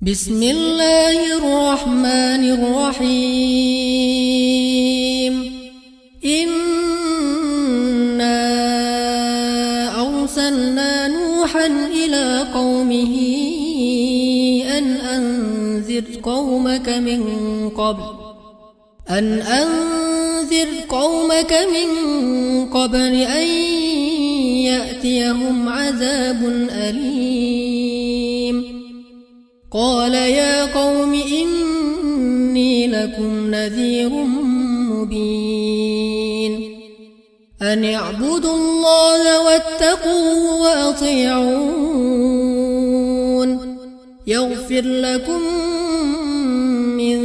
بسم الله الرحمن الرحيم إنا أرسلنا نوحا إلى قومه أن أنذر قومك من قبل أن يأتيهم عذاب أليم. قال يا قوم إني لكم نذير مبين أن اعبدوا الله واتقوه وأطيعون يغفر لكم من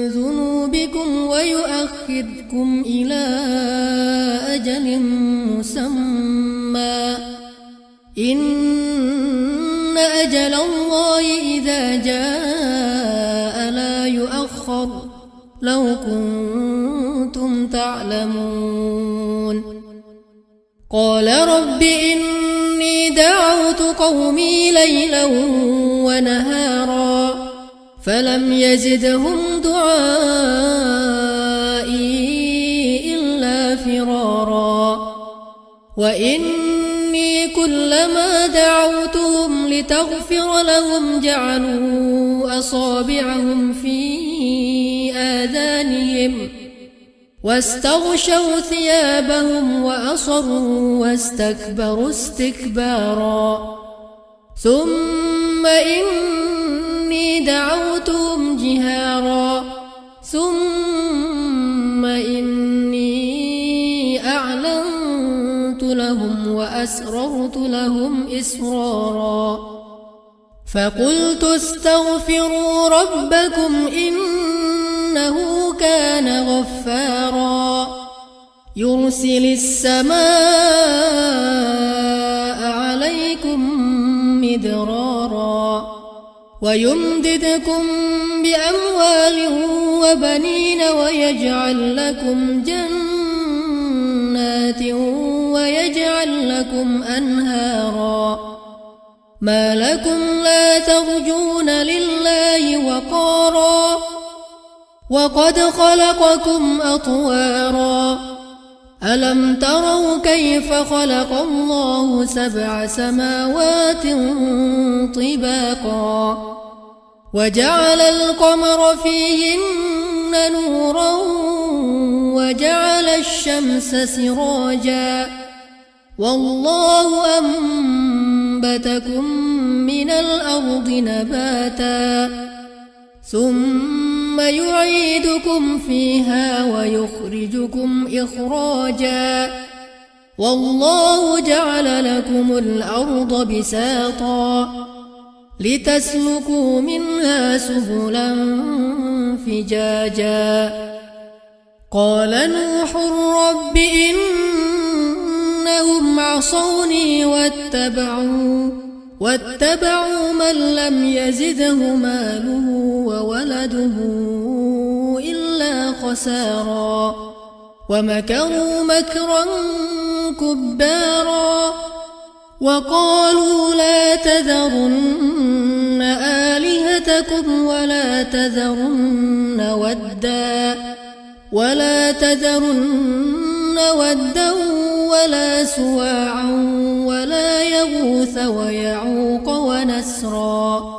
ذنوبكم ويؤخركم إلى أجل مسمى إن أجل الله إذا جاء لا يؤخر لو كنتم تعلمون. قال رب إني دعوت قومي ليلا ونهارا فلم يزدهم دعائي إلا فرارا وإني كلما دعوتهم لتغفر لهم جعلوا أصابعهم في آذانهم واستغشوا ثيابهم وأصروا واستكبروا استكبارا ثم إني دعوتهم جهارا ثم إني أعلنت لهم وأسررت لهم إسرارا فقلت استغفروا ربكم إنه كان غفارا يرسل السماء عليكم مدرارا ويمددكم بأموال وبنين ويجعل لكم جنات ويجعل لكم أنهارا ما لكم لا ترجون لله وقارا وقد خلقكم أطوارا ألم تروا كيف خلق الله 7 سماوات طباقا وجعل القمر فيهن نورا وجعل الشمس سراجا والله أنبتكم من الأرض نباتا ثم يعيدكم فيها ويخرجكم إخراجا والله جعل لكم الأرض بساطا لتسلكوا منها سبلا فجاجا قال نوح رب إنهم عصوني واتبعوا من لم يزده ماله وولده إلا خسارا ومكروا مكرا كبارا وقالوا لا تذرن آلهتكم ولا تذرن ودا ولا سواعا ولا يغوث ويعوق ونسرا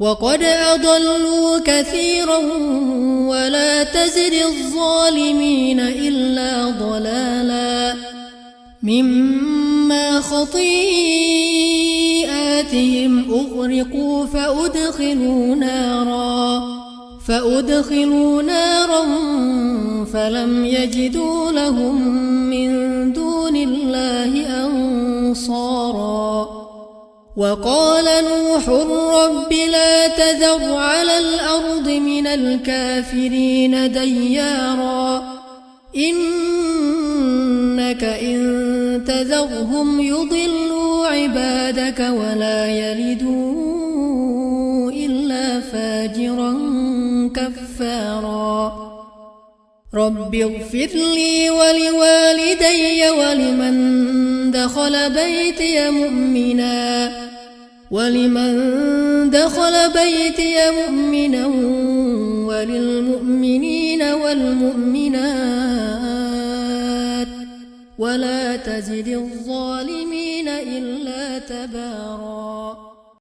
وقد أضلوا كثيرا ولا تزد الظالمين إلا ضلالا مما خطيئاتهم أغرقوا فأدخلوا نارا فلم يجدوا لهم من دون الله أنصارا وقال نوح رب لا تذر على الأرض من الكافرين ديارا إنك إن تذرهم يضلوا عبادك ولا يلدوا إلا فاجرا كفارا رب اغفر لي ولوالدي ولمن دخل بيتي مؤمنا ولمن دخل بيتي مؤمنا وللمؤمنين والمؤمنات ولا تزد الظالمين إلا تباراً.